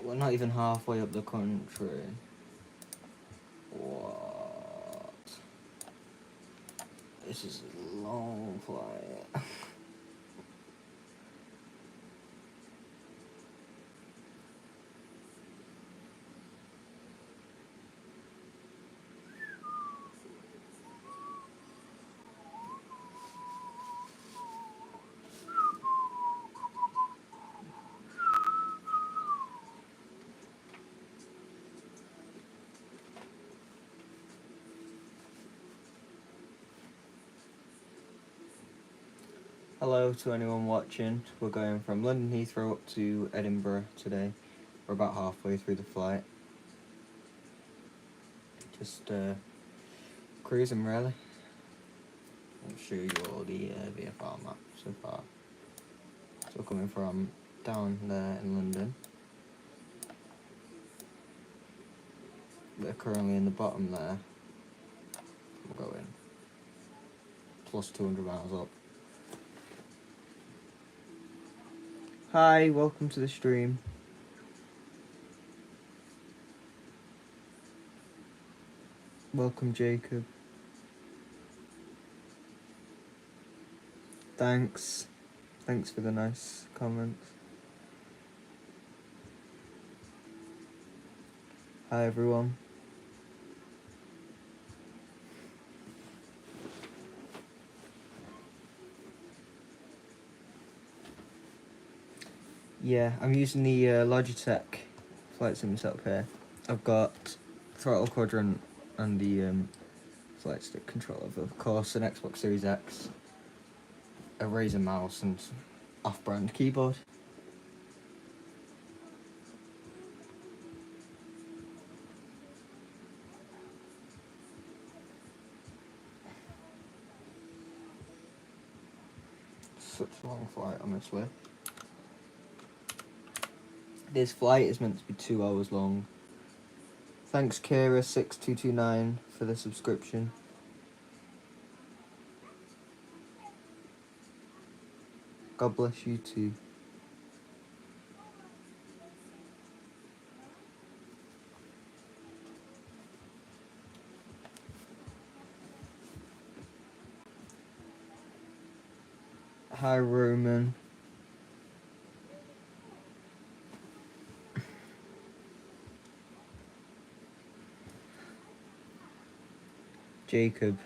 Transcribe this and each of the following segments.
We're not even halfway up the country. What? This is a long flight. Hello to anyone watching. We're going from London Heathrow up to Edinburgh today. We're about halfway through the flight. Just cruising really. I'll show you all the VFR map so far. So we're coming from down there in London. We're currently in the bottom there. We're going plus 200 miles up. Hi, welcome to the stream. Welcome, Jacob. Thanks. Thanks for the nice comments. Hi, everyone. Yeah, I'm using the Logitech flight sim setup here. I've got throttle quadrant and the flight stick controller, of course, an Xbox Series X, a Razer mouse, and off-brand keyboard. Such a long flight, honestly. This flight is meant to be 2 hours long. Thanks, Kira6229, for the subscription. God bless you too. Hi, Roman. Jacob,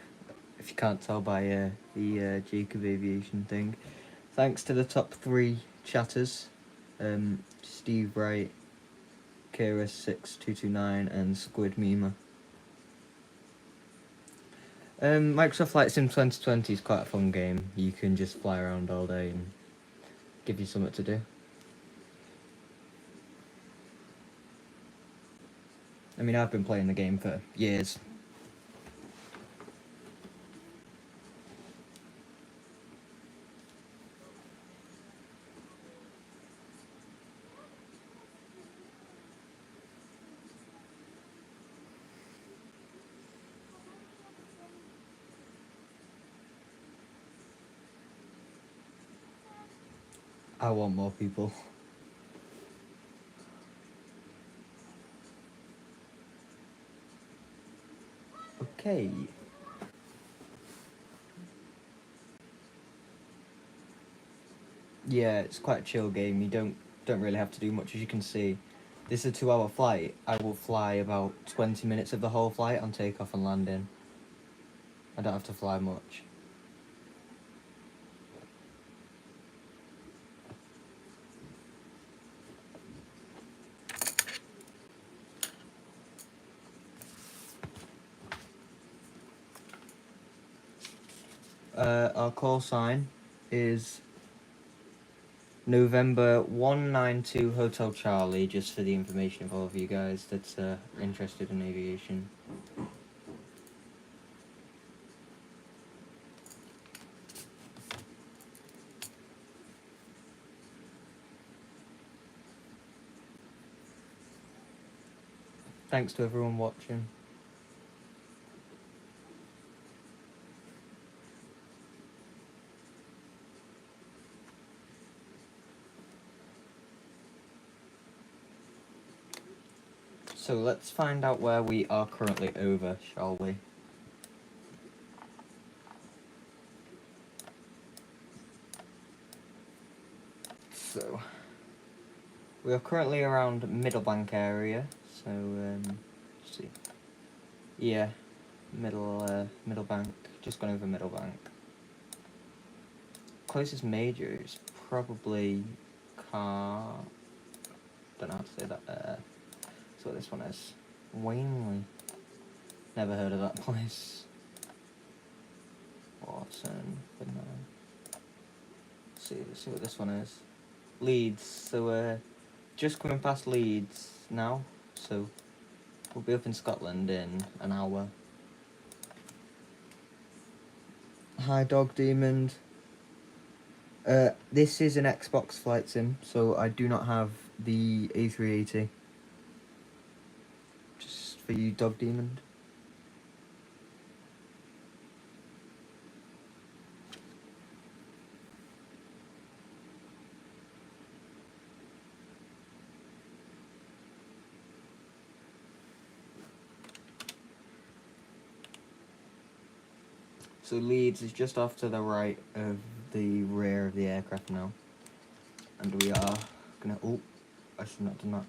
if you can't tell by the Jacob Aviation thing. Thanks to the top 3 chatters, Steve Wright, Kira6229 and Squid Mima. Microsoft Flight Sim 2020 is quite a fun game. You can just fly around all day and give you something to do. I mean, I've been playing the game for years. I want more people. Okay. Yeah, it's quite a chill game. You don't really have to do much, as you can see. This is a 2-hour flight. I will fly about 20 minutes of the whole flight on takeoff and landing. I don't have to fly much. Our call sign is November 192 Hotel Charlie, just for the information of all of you guys that's interested in aviation. Thanks to everyone watching. So let's find out where we are currently over, shall we? So we are currently around Middlebank area. So let's see. Yeah, Middlebank. Just gone over Middlebank. Closest major is probably don't know how to say that. That's what this one is. Wanley. Never heard of that place. Watson. Let's see what this one is. Leeds. So we're just coming past Leeds now. So we'll be up in Scotland in an hour. Hi, Dog Demon. This is an Xbox flight sim, so I do not have the A380. Just for you, Dog Demon. So Leeds is just off to the right of the rear of the aircraft now. And we are gonna, oh, I should not have done that.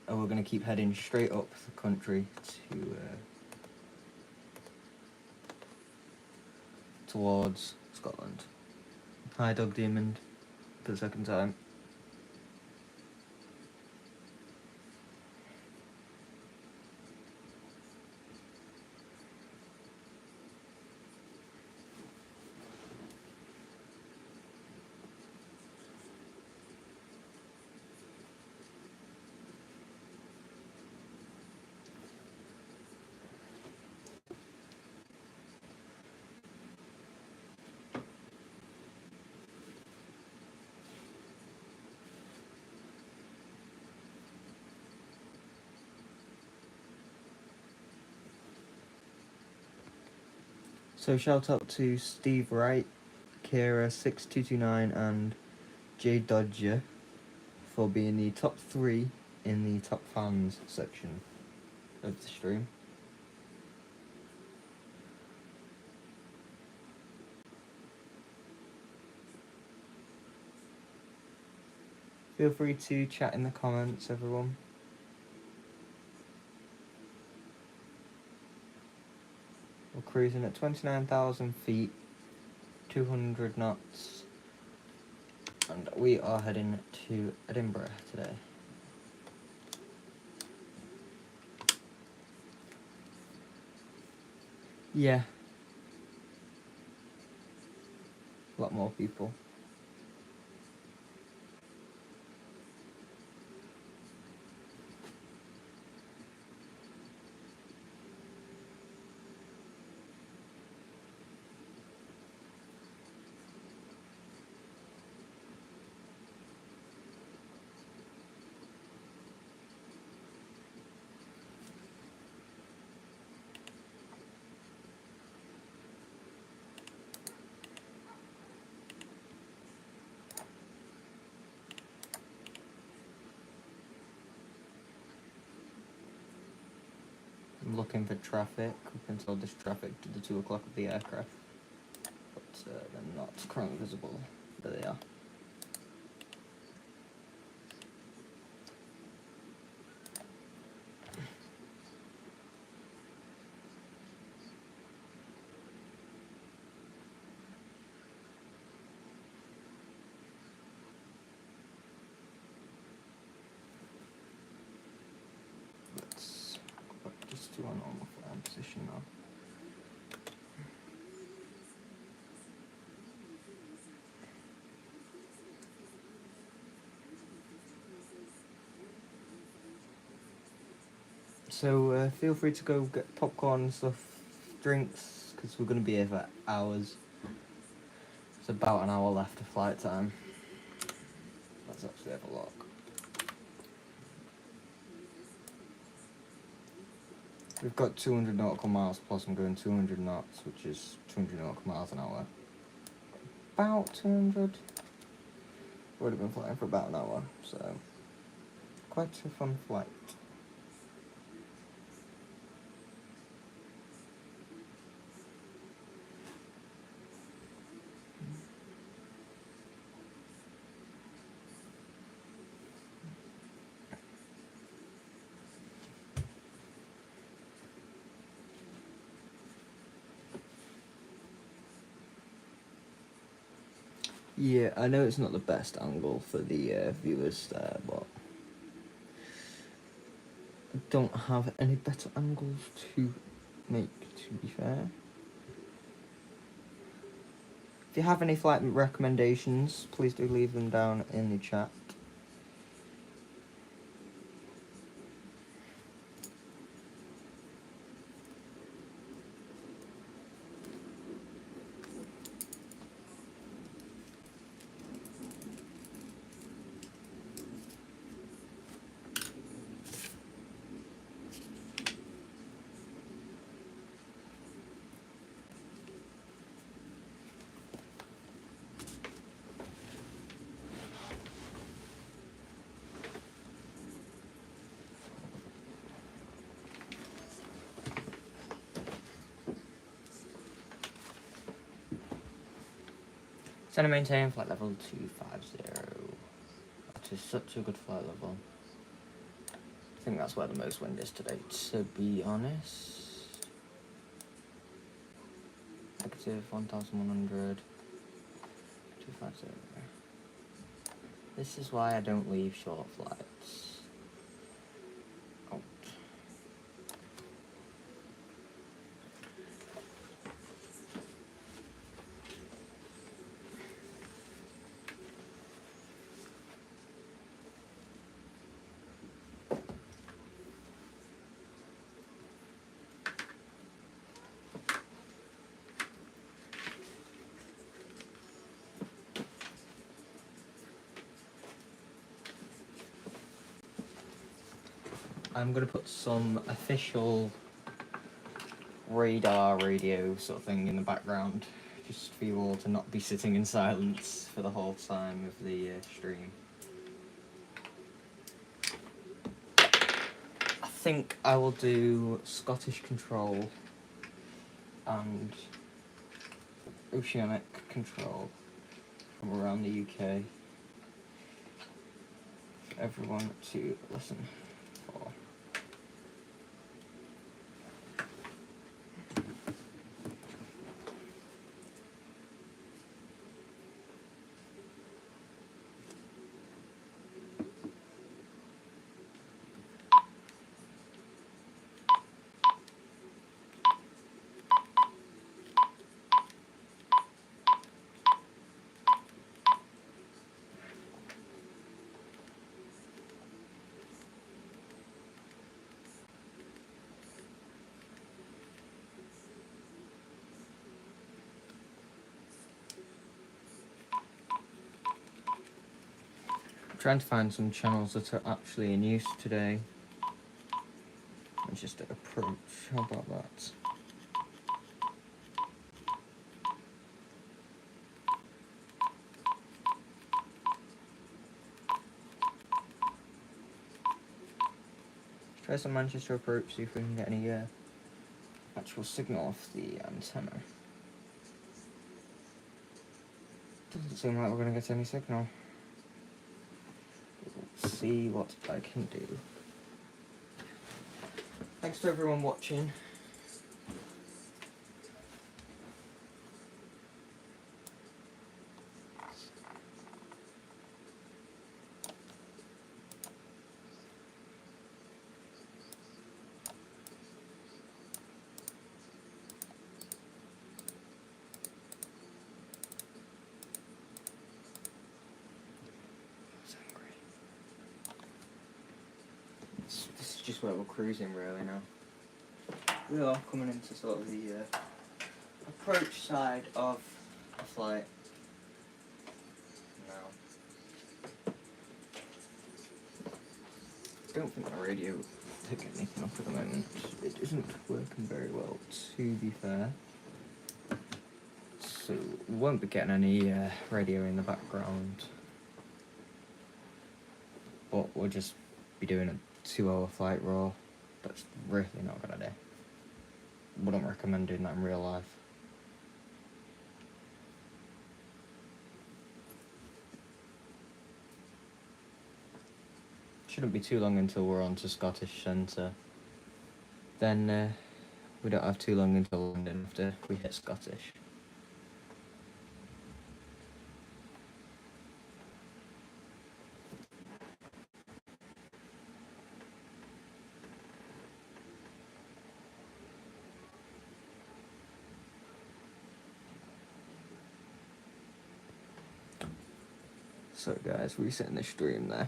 And we're gonna keep heading straight up the country to, towards Scotland. Hi, Dog Demon, for the second time. So shout out to Steve Wright, Kira6229 and Jay Dodger for being the top 3 in the top fans section of the stream. Feel free to chat in the comments, everyone. We're cruising at 29,000 feet, 200 knots, and we are heading to Edinburgh today. Yeah. A lot more people. I'm looking for traffic. We can tell this traffic to the 2 o'clock of the aircraft, but they're not currently visible. There they are. Let's go back just to our normal flying position now. So feel free to go get popcorn and stuff, drinks, because we're going to be here for hours. It's about an hour left of flight time. Let's actually have a look. We've got 200 nautical miles plus I'm going 200 knots, which is 200 nautical miles an hour. About 200. Would have been flying for about an hour, so quite a fun flight. Yeah, I know it's not the best angle for the viewers there, but I don't have any better angles to make, to be fair. If you have any flight recommendations, please do leave them down in the chat. Center maintain flight level 250. That is such a good flight level. I think that's where the most wind is today, to be honest. Negative 1,100. 250. This is why I don't leave short flights. Oh. I'm going to put some official radar radio sort of thing in the background, just for you all to not be sitting in silence for the whole time of the stream. I think I will do Scottish control and oceanic control from around the UK for everyone to listen for. Trying to find some channels that are actually in use today. Let's just approach. How about that? Let's try some Manchester approach, see if we can get any actual signal off the antenna. Doesn't seem like we're going to get any signal. Let's see what I can do. Thanks to everyone watching. This is just where we're cruising really now. We are coming into sort of the approach side of a flight now. I don't think my radio will pick anything up at the moment. It isn't working very well, to be fair. So we won't be getting any radio in the background. But we'll just be doing a 2-hour flight raw. That's really not a good idea. Wouldn't recommend doing that in real life. Shouldn't be too long until we're on to Scottish Centre. Then we don't have too long until London after we hit Scottish. So guys, resetting the stream there.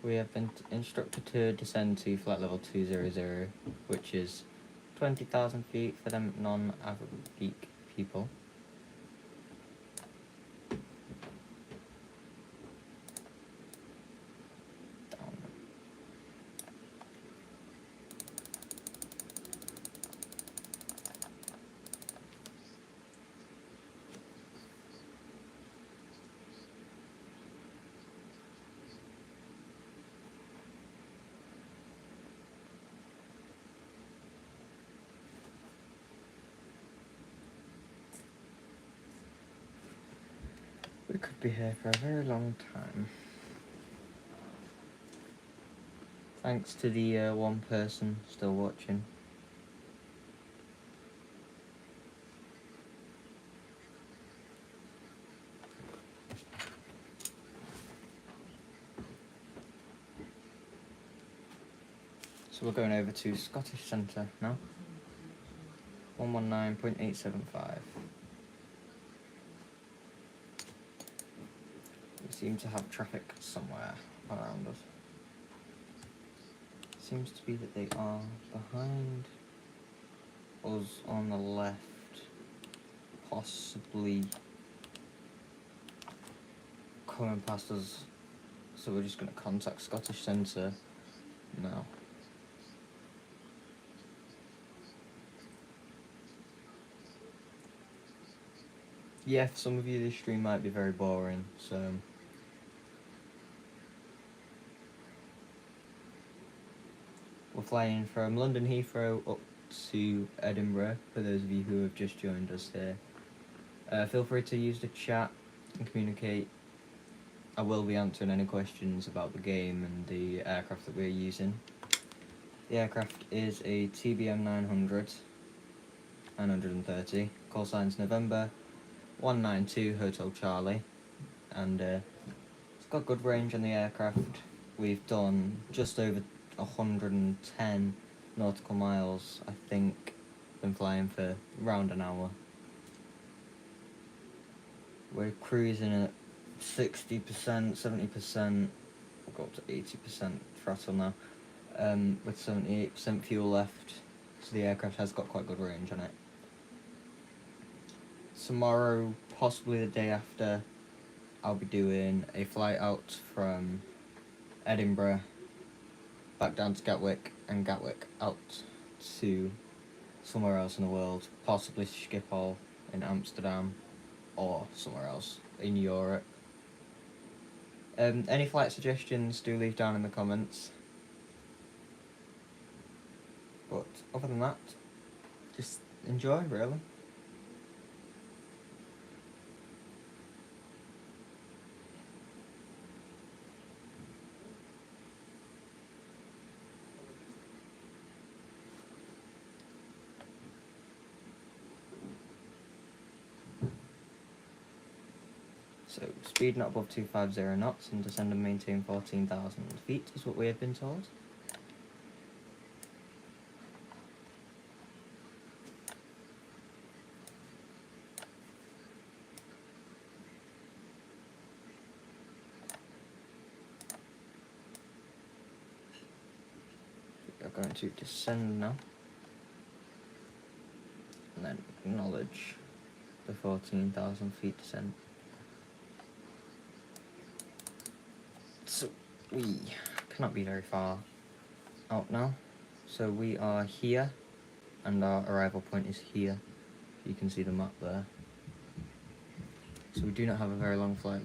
We have been instructed to descend to flight level 200, which is 20,000 feet for them non-Arabic people. Down. We could be here for a very long time. Thanks to the one person still watching. So we're going over to Scottish Centre now. 119.875. We seem to have traffic somewhere around us. Seems to be that they are behind us on the left, possibly coming past us, so we're just going to contact Scottish Centre now. Yeah, for some of you this stream might be very boring, so we're flying from London Heathrow up to Edinburgh, for those of you who have just joined us here. Feel free to use the chat and communicate. I will be answering any questions about the game and the aircraft that we're using. The aircraft is a TBM 930, call signs November 192 Hotel Charlie, and it's got good range on the aircraft. We've done just over 110 nautical miles, I think. Been flying for around an hour. We're cruising at 60%, 70%, we'll go up to 80% throttle now, with 78% fuel left, so the aircraft has got quite good range on it. Tomorrow, possibly the day after, I'll be doing a flight out from Edinburgh back down to Gatwick, and Gatwick out to somewhere else in the world, possibly Schiphol in Amsterdam or somewhere else in Europe. Any flight suggestions, do leave down in the comments. But other than that, just enjoy, really. So, speed not above 250 knots and descend and maintain 14,000 feet is what we have been told. We are going to descend now, and then acknowledge the 14,000 feet descent. So, we cannot be very far out now. So we are here, and our arrival point is here. You can see the map there. So we do not have a very long flight.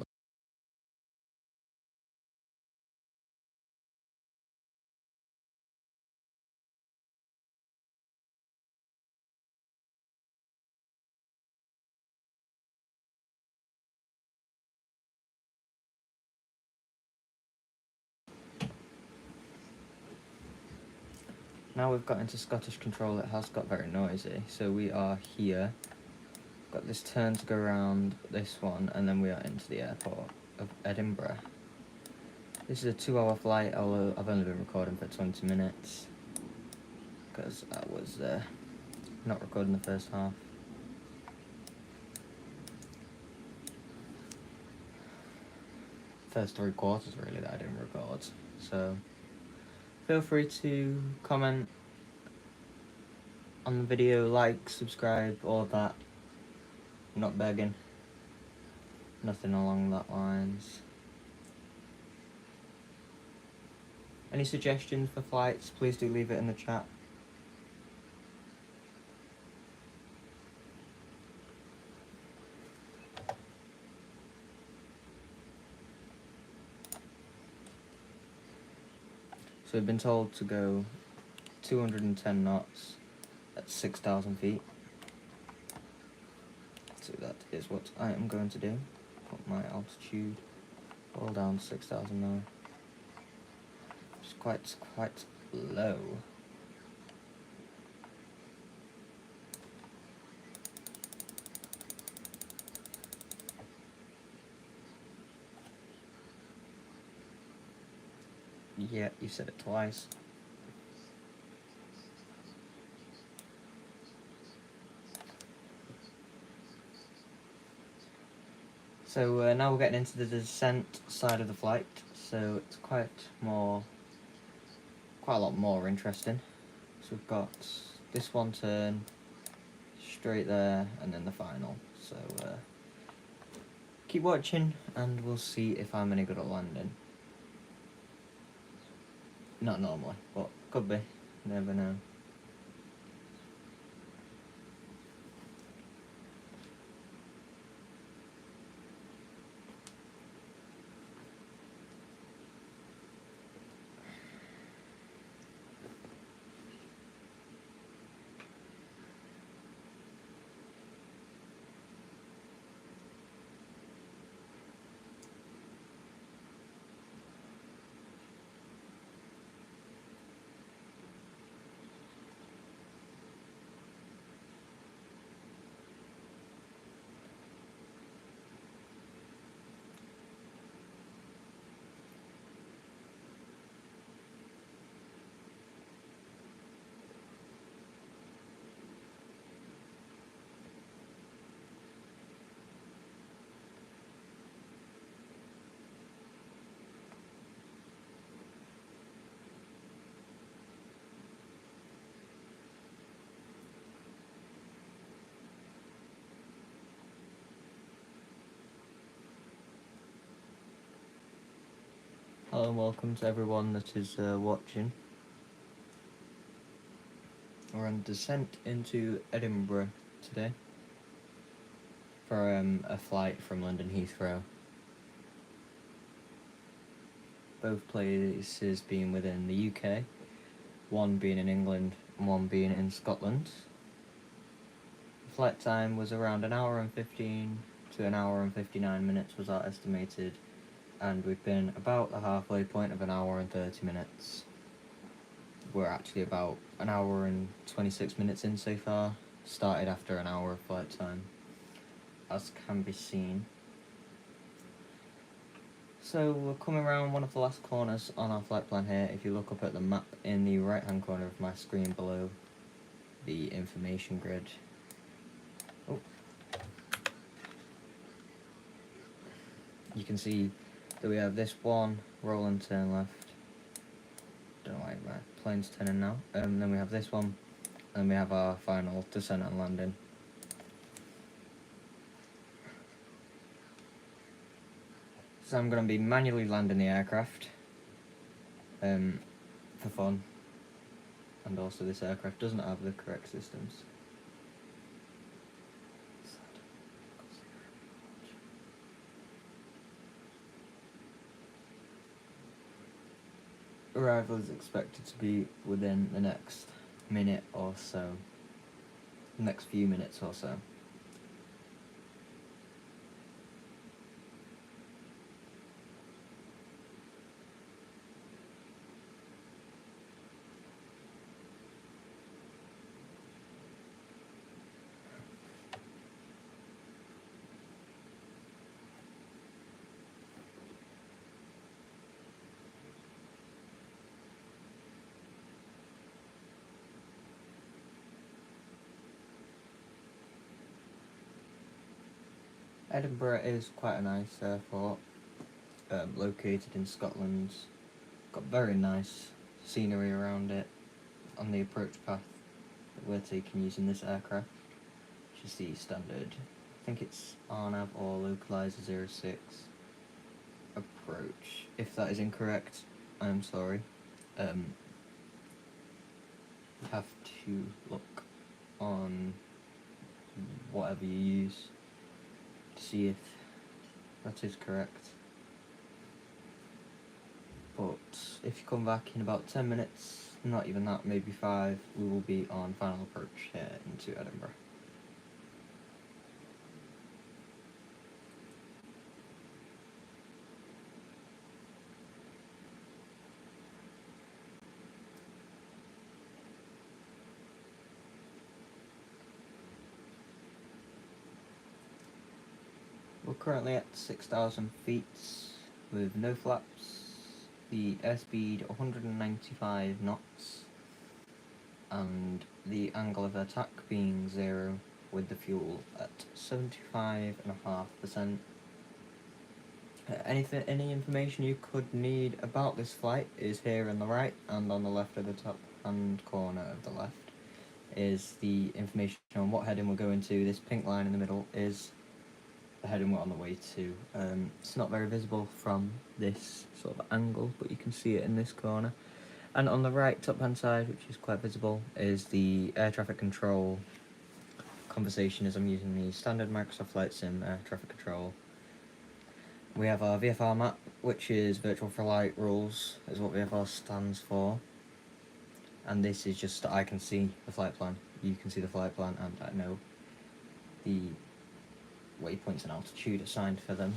now we've got into Scottish control, it has got very noisy. So we are here, got this turn to go around this one, and then we are into the airport of Edinburgh. This is a 2-hour flight, although I've only been recording for 20 minutes because I was not recording the first half. First 3 quarters really that I didn't record, so feel free to comment on the video, like, subscribe, all of that. I'm not begging, nothing along that lines. Any suggestions for flights, please do leave it in the chat. So we've been told to go 210 knots at 6,000 feet. So that is what I am going to do. Put my altitude all down to 6,000 now. It's quite low. Yeah, you said it twice. So now we're getting into the descent side of the flight, so it's quite a lot more interesting. So we've got this one turn, straight there, and then the final. So keep watching and we'll see if I'm any good at landing. Not normally, but could be, never know. Hello and welcome to everyone that is watching. We're on descent into Edinburgh today for a flight from London Heathrow. Both places being within the UK, one being in England and one being in Scotland. The flight time was around 1 hour and 15 to 1 hour and 59 minutes was our estimated, and we've been about the halfway point of 1 hour and 30 minutes. We're actually about 1 hour and 26 minutes in so far, started after 1 hour of flight time, as can be seen. So we're coming around one of the last corners on our flight plan here. If you look up at the map in the right hand corner of my screen below the information grid. Oh. You can see that we have this one, roll and turn left. Don't know why my plane's turning now. Then we have this one, and we have our final descent and landing. So I'm going to be manually landing the aircraft for fun, and also this aircraft doesn't have the correct systems. Arrival is expected to be within the next minute or so, next few minutes or so. Edinburgh is quite a nice airport, located in Scotland. Got very nice scenery around it on the approach path that we're taking using this aircraft, which is the standard, I think it's RNAV or Localizer 06 approach. If that is incorrect, I'm sorry. You have to look on whatever you use to see if that is correct. But if you come back in about 10 minutes, not even that, maybe 5, we will be on final approach here into Edinburgh. We're currently at 6,000 feet with no flaps, the airspeed 195 knots, and the angle of attack being 0 with the fuel at 75.5%. Any information you could need about this flight is here on the right, and on the left of the top hand corner of the left is the information on what heading we're going to. This pink line in the middle is the heading we're on the way to. It's not very visible from this sort of angle, but you can see it in this corner. And on the right top hand side, which is quite visible, is the air traffic control conversation as I'm using the standard Microsoft Flight Sim air traffic control. We have our VFR map, which is Virtual Flight Rules, is what VFR stands for. And this is just I can see the flight plan. You can see the flight plan, and I know the waypoints and altitude assigned for them.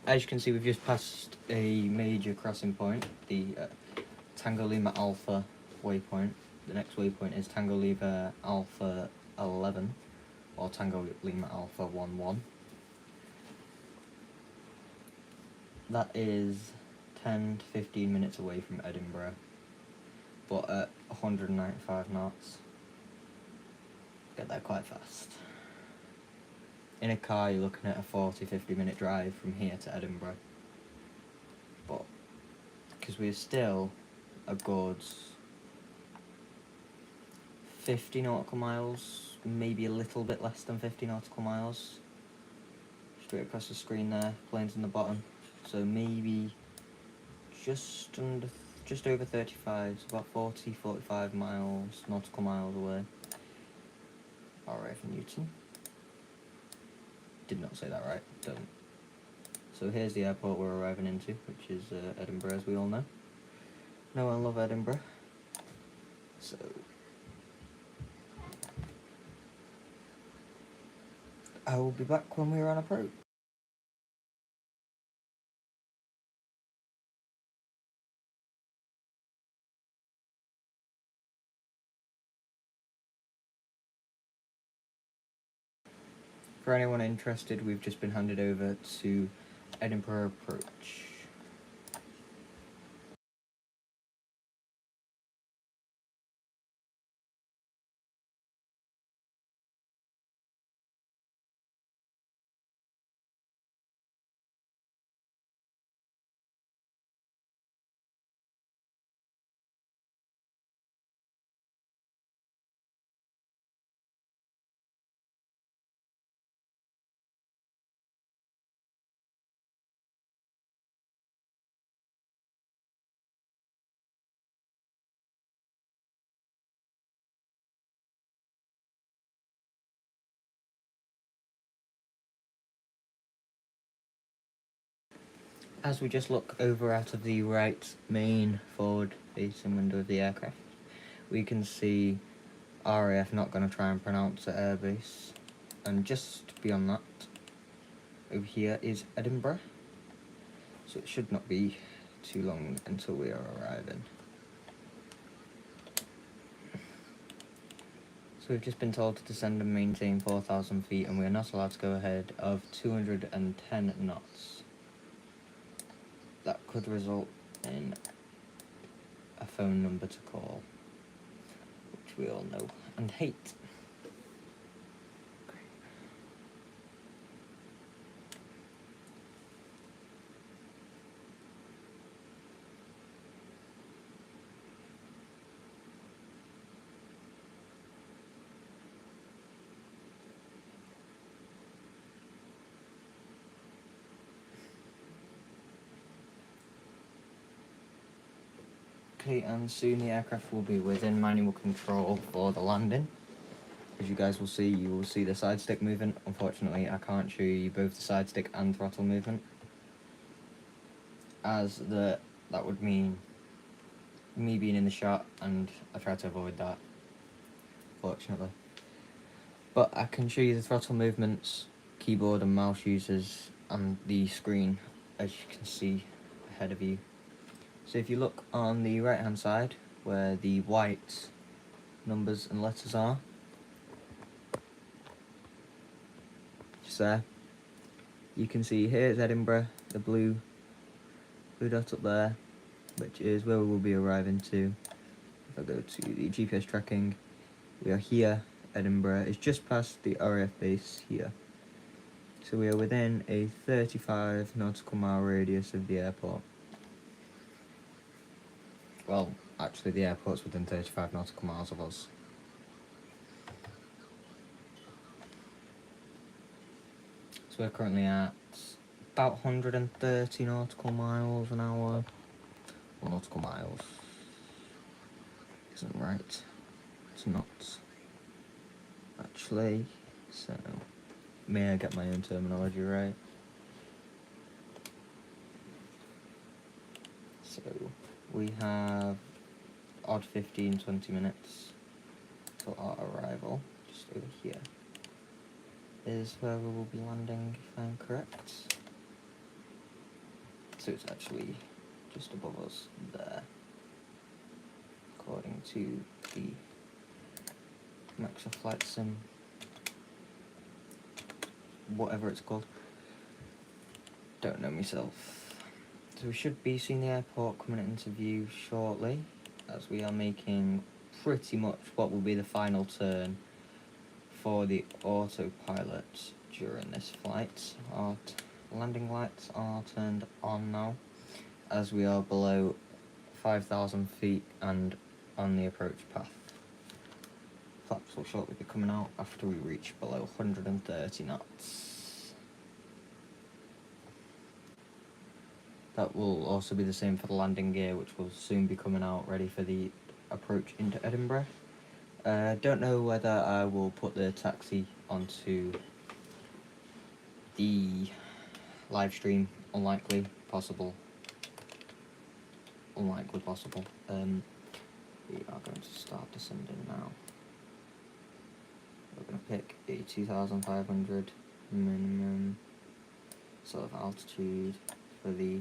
As you can see, we've just passed a major crossing point, the Tango Lima Alpha waypoint. The next waypoint is Tango Lima Alpha 11, or Tango Lima Alpha 11. That is 10 to 15 minutes away from Edinburgh, but at 195 knots. Get there quite fast. In a car, you're looking at a 40-50 minute drive from here to Edinburgh. But because we're still a good 50 nautical miles, maybe a little bit less than 50 nautical miles. Straight across the screen there, planes in the bottom. So maybe just over 35, so about 40-45 miles, nautical miles away. RA for Newton. Did not say that right, don't. So here's the airport we're arriving into, which is Edinburgh, as we all know. No one love Edinburgh. So I will be back when we're on approach. For anyone interested, we've just been handed over to Edinburgh approach. As we just look over out of the right main forward facing window of the aircraft, we can see RAF not going to try and pronounce the airbase, and just beyond that, over here is Edinburgh, so it should not be too long until we are arriving. So we've just been told to descend and maintain 4,000 feet, and we are not allowed to go ahead of 210 knots. That could result in a phone number to call, which we all know and hate. Okay, and soon the aircraft will be within manual control for the landing. As you guys will see, you will see the side stick movement. Unfortunately, I can't show you both the side stick and throttle movement, as that would mean me being in the shot, and I try to avoid that, fortunately. But I can show you the throttle movements, keyboard and mouse users, and the screen, as you can see ahead of you. So if you look on the right hand side, where the white numbers and letters are, just there, you can see here it's Edinburgh, the blue dot up there, which is where we will be arriving to. If I go to the GPS tracking, we are here. Edinburgh is just past the RAF base here. So we are within a 35 nautical mile radius of the airport. Well, actually the airport's within 35 nautical miles of us. So we're currently at about 130 nautical miles an hour. Well, nautical miles isn't right. It's not. Actually, so may I get my own terminology right? So we have odd 15-20 minutes till our arrival. Just over here is where we will be landing, if I'm correct. So it's actually just above us there, according to the MSFS Flight Sim, whatever it's called. Don't know myself. So we should be seeing the airport coming into view shortly, as we are making pretty much what will be the final turn for the autopilot during this flight. Our landing lights are turned on now, as we are below 5,000 feet and on the approach path. Flaps will shortly be coming out after we reach below 130 knots. That will also be the same for the landing gear, which will soon be coming out ready for the approach into Edinburgh. Don't know whether I will put the taxi onto the live stream. Unlikely possible. We are going to start descending now. We're going to pick a 2,500 minimum sort of altitude for the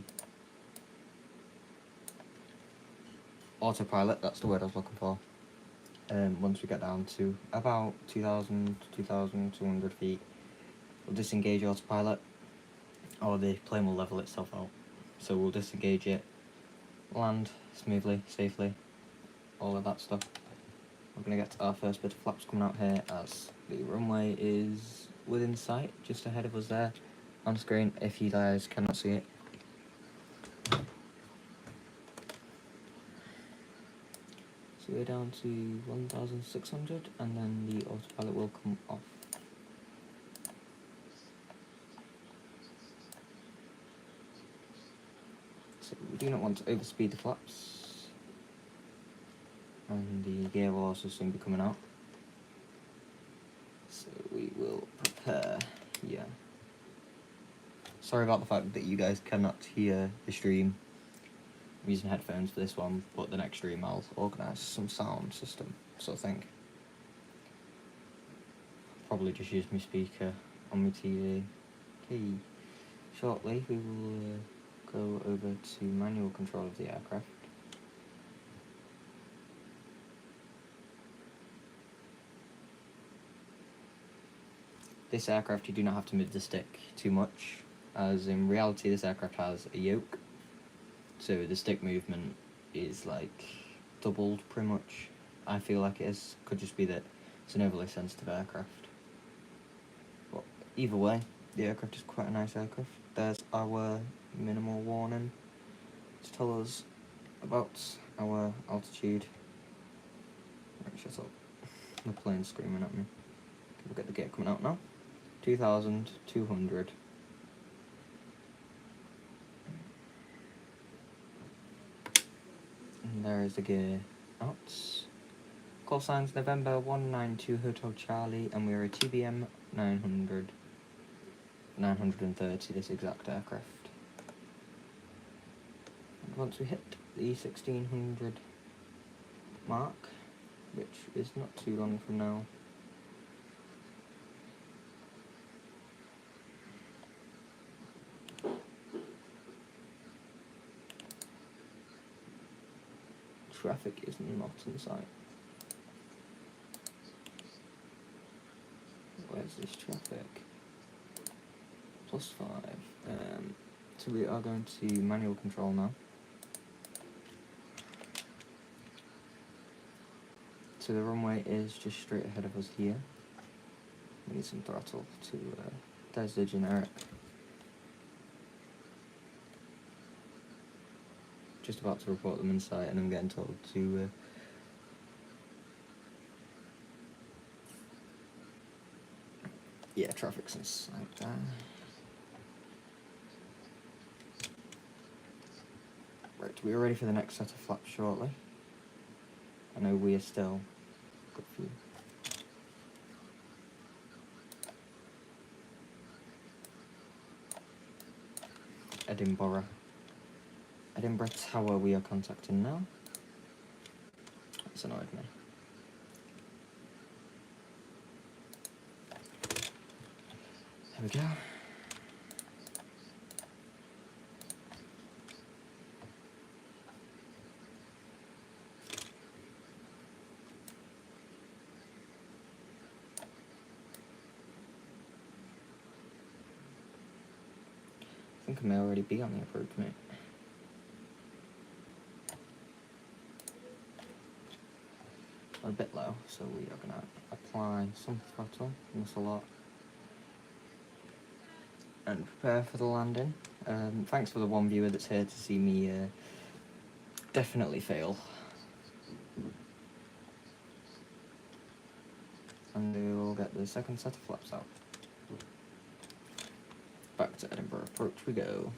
autopilot. That's the word I was looking for. Once we get down to about 2,000 to 2,200 feet, we'll disengage autopilot, or the plane will level itself out. So we'll disengage it, land smoothly, safely, all of that stuff. We're going to get to our first bit of flaps coming out here, as the runway is within sight, just ahead of us there on screen, if you guys cannot see it. So we're down to 1,600, and then the autopilot will come off. So we do not want to overspeed the flaps, and the gear will also soon be coming out. So we will prepare here. Sorry about the fact that you guys cannot hear the stream. I'm using headphones for this one, but the next stream I'll organise some sound system sort of thing. Probably just use my speaker on my TV. Okay, shortly we will go over to manual control of the aircraft. This aircraft, you do not have to move the stick too much, as in reality this aircraft has a yoke, so the stick movement is like doubled pretty much. I feel like it is. Could just be that it's an overly sensitive aircraft. But either way, the aircraft is quite a nice aircraft. There's our minimal warning to tell us about our altitude. Right, shut up. The plane's screaming at me. We'll get the gate coming out now. 2,200. And there is the gear outs. Call signs November 192 Hotel Charlie, and we are a TBM 930, this exact aircraft. And once we hit the 1600 mark, which is not too long from now, traffic is not in sight. Where's this traffic? +5. So we are going to manual control now. So the runway is just straight ahead of us here. We need some throttle to, there's the generic. Just about to report them in sight, and I'm getting told to yeah, traffic's in sight there. Right, we are ready for the next set of flaps shortly. I know we are still good for you. Edinburgh Tower we are contacting now. That's annoyed me. There we go. I think I may already be on the approach, mate. We're a bit low, so we are going to apply some throttle, not a lot, and prepare for the landing. Thanks for the one viewer that's here to see me definitely fail. And we will get the second set of flaps out. Back to Edinburgh approach we go.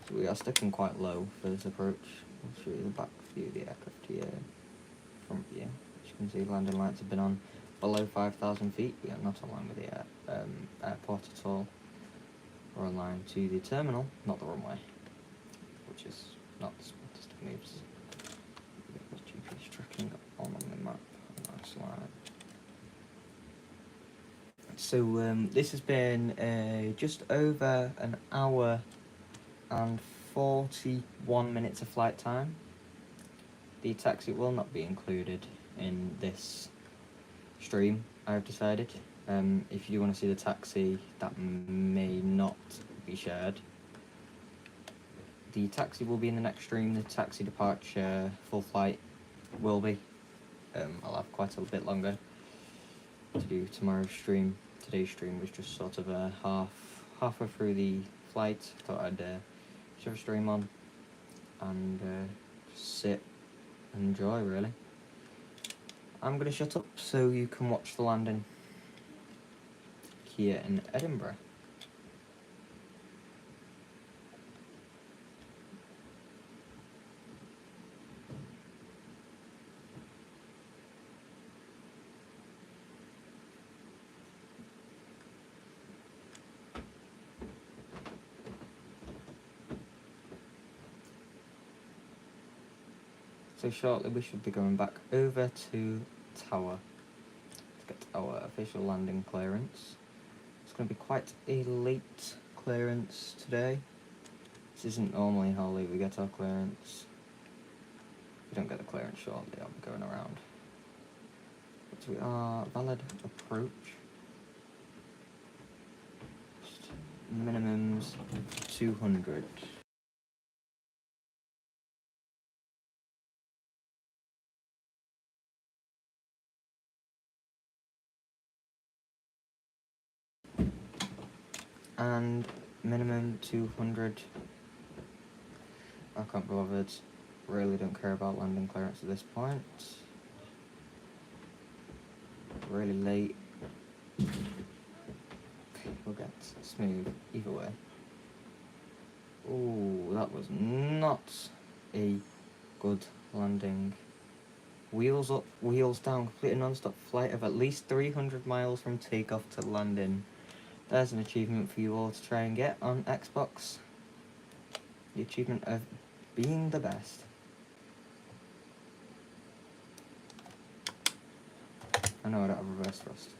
So we are sticking quite low for this approach. I'll show you the back view of the aircraft here, front view. As you can see, landing lights have been on below 5,000 feet. We are not aligned with the airport at all. We're aligned to the terminal, not the runway, which is not the smartest of moves. There's GPS tracking on the map on our slide. So this has been just over an hour and 41 minutes of flight time. The taxi will not be included in this stream, I've decided. If you do want to see the taxi, that may not be shared. The taxi will be in the next stream. The taxi departure full flight will be. I'll have quite a bit longer to do tomorrow's stream. Today's stream was just sort of halfway through the flight. Thought I'd shove a stream on and just sit and enjoy, really. I'm going to shut up so you can watch the landing here in Edinburgh. So shortly we should be going back over to Tower to get our official landing clearance. It's going to be quite a late clearance today. This isn't normally how late we get our clearance. If we don't get the clearance shortly, I'll be going around. But we are valid approach. Minimums 200. And minimum 200. I can't be bothered. Really don't care about landing clearance at this point. Really late. Okay, we'll get smooth either way. Oh, that was not a good landing. Wheels up, wheels down, complete a non-stop flight of at least 300 miles from takeoff to landing. There's an achievement for you all to try and get on Xbox. The achievement of being the best. I know I don't have reverse thrust.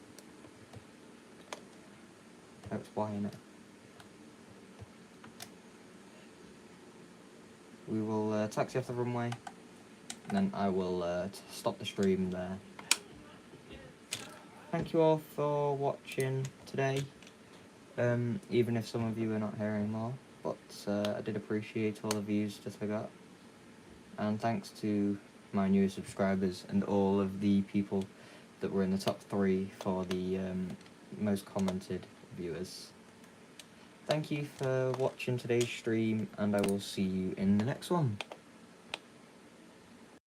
That's why, innit? We will taxi off the runway, and then I will stop the stream there. Thank you all for watching today, even if some of you are not here anymore, but I did appreciate all the views that I got, and thanks to my new subscribers and all of the people that were in the top 3 for the most commented viewers. Thank you for watching today's stream, and I will see you in the next one.